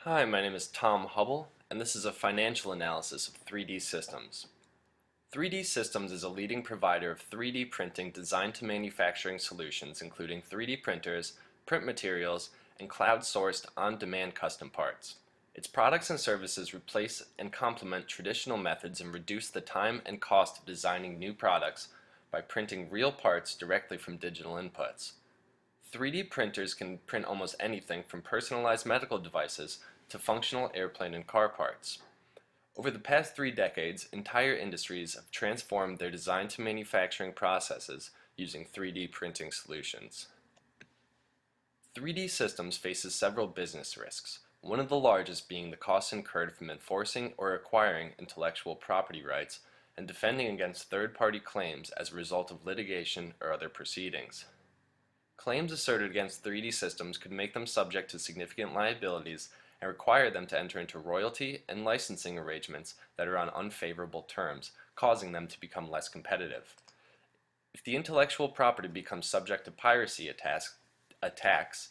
Hi, my name is Tom Hubble, and this is a financial analysis of 3D Systems. 3D Systems is a leading provider of 3D printing designed to manufacturing solutions including 3D printers, print materials, and cloud-sourced on-demand custom parts. Its products and services replace and complement traditional methods and reduce the time and cost of designing new products by printing real parts directly from digital inputs. 3D printers can print almost anything from personalized medical devices to functional airplane and car parts. Over the past 3 decades, entire industries have transformed their design to manufacturing processes using 3D printing solutions. 3D Systems faces several business risks, one of the largest being the costs incurred from enforcing or acquiring intellectual property rights and defending against third-party claims as a result of litigation or other proceedings. Claims asserted against 3D Systems could make them subject to significant liabilities and require them to enter into royalty and licensing arrangements that are on unfavorable terms, causing them to become less competitive. If the intellectual property becomes subject to piracy attacks,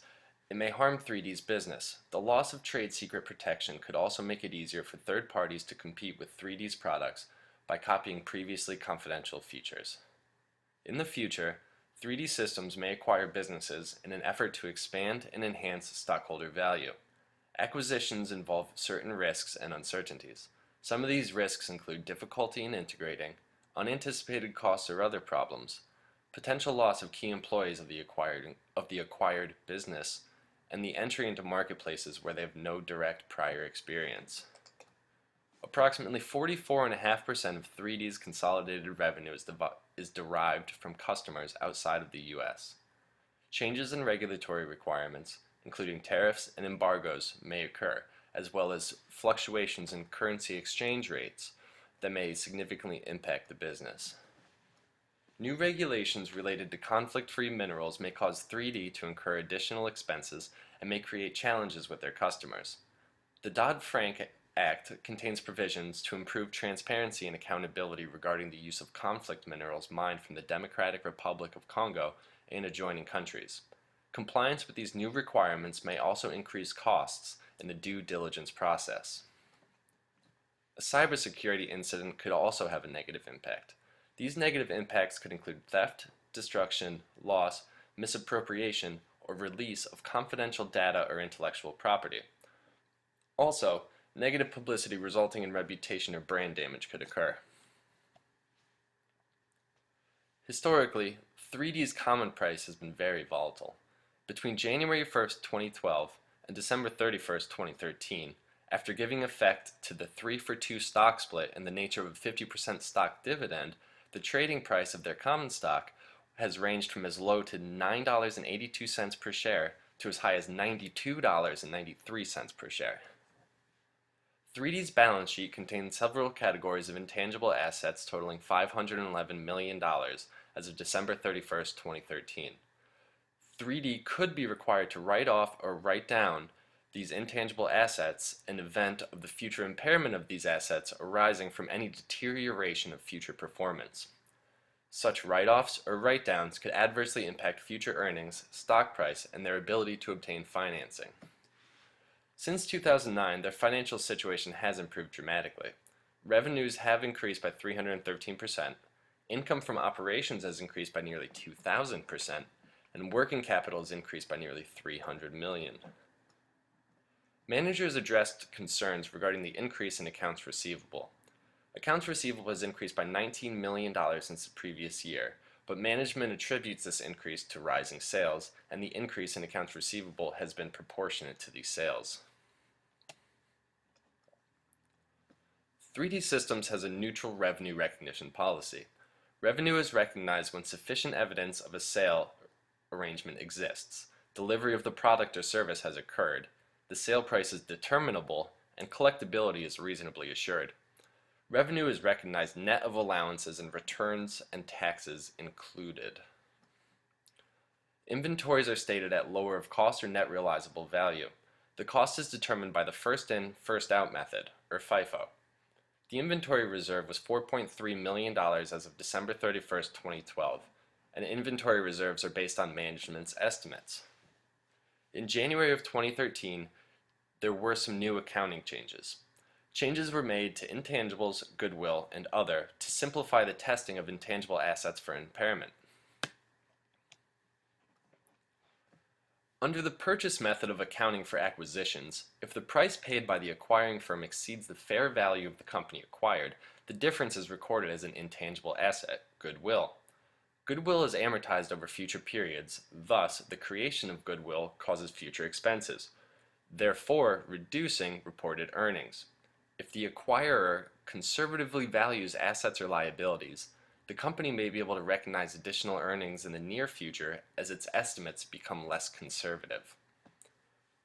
it may harm 3D's business. The loss of trade secret protection could also make it easier for third parties to compete with 3D's products by copying previously confidential features. In the future, 3D Systems may acquire businesses in an effort to expand and enhance stockholder value. Acquisitions involve certain risks and uncertainties. Some of these risks include difficulty in integrating, unanticipated costs or other problems, potential loss of key employees of the acquired business, and the entry into marketplaces where they have no direct prior experience. Approximately 44.5% of 3D's consolidated revenue is derived from customers outside of the U.S. Changes in regulatory requirements, including tariffs and embargoes, may occur, as well as fluctuations in currency exchange rates that may significantly impact the business. New regulations related to conflict-free minerals may cause 3D to incur additional expenses and may create challenges with their customers. The Dodd-Frank Act contains provisions to improve transparency and accountability regarding the use of conflict minerals mined from the Democratic Republic of Congo and adjoining countries. Compliance with these new requirements may also increase costs in the due diligence process. A cybersecurity incident could also have a negative impact. These negative impacts could include theft, destruction, loss, misappropriation, or release of confidential data or intellectual property. Also, negative publicity resulting in reputation or brand damage could occur. Historically, 3D's common price has been very volatile. Between January 1st, 2012 and December 31st, 2013, after giving effect to the 3-for-2 stock split in the nature of a 50% stock dividend, the trading price of their common stock has ranged from as low to $9.82 per share to as high as $92.93 per share. 3D's balance sheet contains several categories of intangible assets totaling $511 million as of December 31st, 2013. 3D could be required to write off or write down these intangible assets in event of the future impairment of these assets arising from any deterioration of future performance. Such write-offs or write-downs could adversely impact future earnings, stock price, and their ability to obtain financing. Since 2009, their financial situation has improved dramatically. Revenues have increased by 313%, income from operations has increased by nearly 2,000%, and working capital has increased by nearly $300 million. Managers addressed concerns regarding the increase in accounts receivable. Accounts receivable has increased by $19 million since the previous year, but management attributes this increase to rising sales, and the increase in accounts receivable has been proportionate to these sales. 3D Systems has a neutral revenue recognition policy. Revenue is recognized when sufficient evidence of a sale arrangement exists, delivery of the product or service has occurred, the sale price is determinable, and collectability is reasonably assured. Revenue is recognized net of allowances and returns and taxes included. Inventories are stated at lower of cost or net realizable value. The cost is determined by the first in, first out method, or FIFO. The inventory reserve was $4.3 million as of December 31st, 2012, and inventory reserves are based on management's estimates. In January of 2013, there were some new accounting changes. Changes were made to intangibles, goodwill, and other to simplify the testing of intangible assets for impairment. Under the purchase method of accounting for acquisitions, if the price paid by the acquiring firm exceeds the fair value of the company acquired, the difference is recorded as an intangible asset, goodwill. Goodwill is amortized over future periods, thus the creation of goodwill causes future expenses, therefore reducing reported earnings. If the acquirer conservatively values assets or liabilities, the company may be able to recognize additional earnings in the near future as its estimates become less conservative.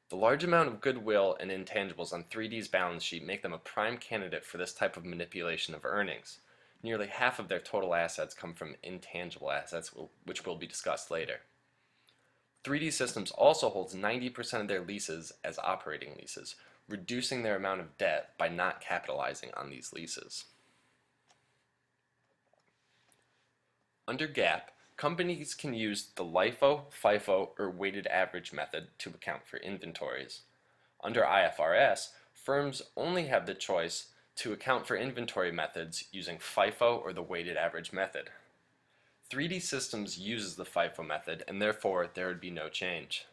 The large amount of goodwill and intangibles on 3D's balance sheet make them a prime candidate for this type of manipulation of earnings. Nearly half of their total assets come from intangible assets, which will be discussed later. 3D Systems also holds 90% of their leases as operating leases, reducing their amount of debt by not capitalizing on these leases. Under GAAP, companies can use the LIFO, FIFO, or weighted average method to account for inventories. Under IFRS, firms only have the choice to account for inventory methods using FIFO or the weighted average method. 3D Systems uses the FIFO method, and therefore there would be no change.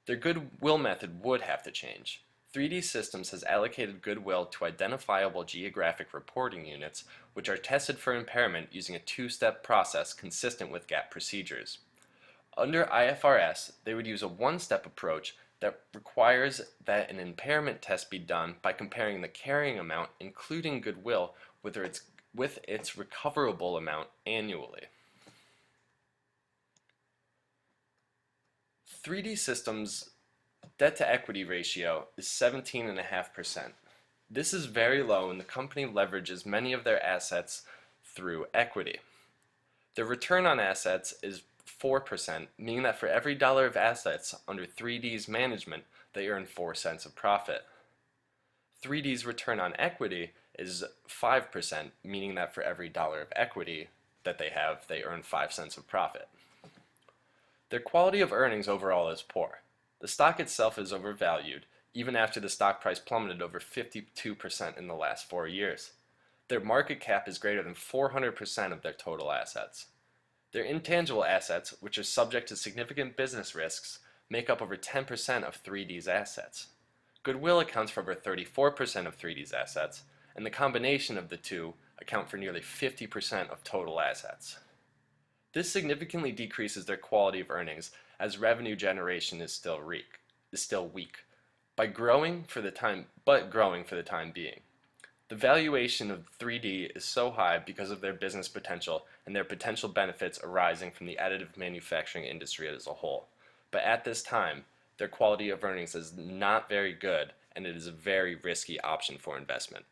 Their goodwill method would have to change. 3D Systems has allocated goodwill to identifiable geographic reporting units, which are tested for impairment using a two-step process consistent with GAAP procedures. Under IFRS, they would use a one-step approach that requires that an impairment test be done by comparing the carrying amount, including goodwill, with its recoverable amount annually. 3D Systems' debt-to-equity ratio is 17.5%. This is very low, and the company leverages many of their assets through equity. Their return on assets is 4%, meaning that for every dollar of assets under 3D's management, they earn 4 cents of profit. 3D's return on equity is 5%, meaning that for every dollar of equity that they have, they earn 5 cents of profit. Their quality of earnings overall is poor. The stock itself is overvalued, even after the stock price plummeted over 52% in the last 4 years. Their market cap is greater than 400% of their total assets. Their intangible assets, which are subject to significant business risks, make up over 10% of 3D's assets. Goodwill accounts for over 34% of 3D's assets, and the combination of the two account for nearly 50% of total assets. This significantly decreases their quality of earnings as revenue generation is still weak, but growing for the time being. The valuation of 3D is so high because of their business potential and their potential benefits arising from the additive manufacturing industry as a whole. But at this time, their quality of earnings is not very good, and it is a very risky option for investment.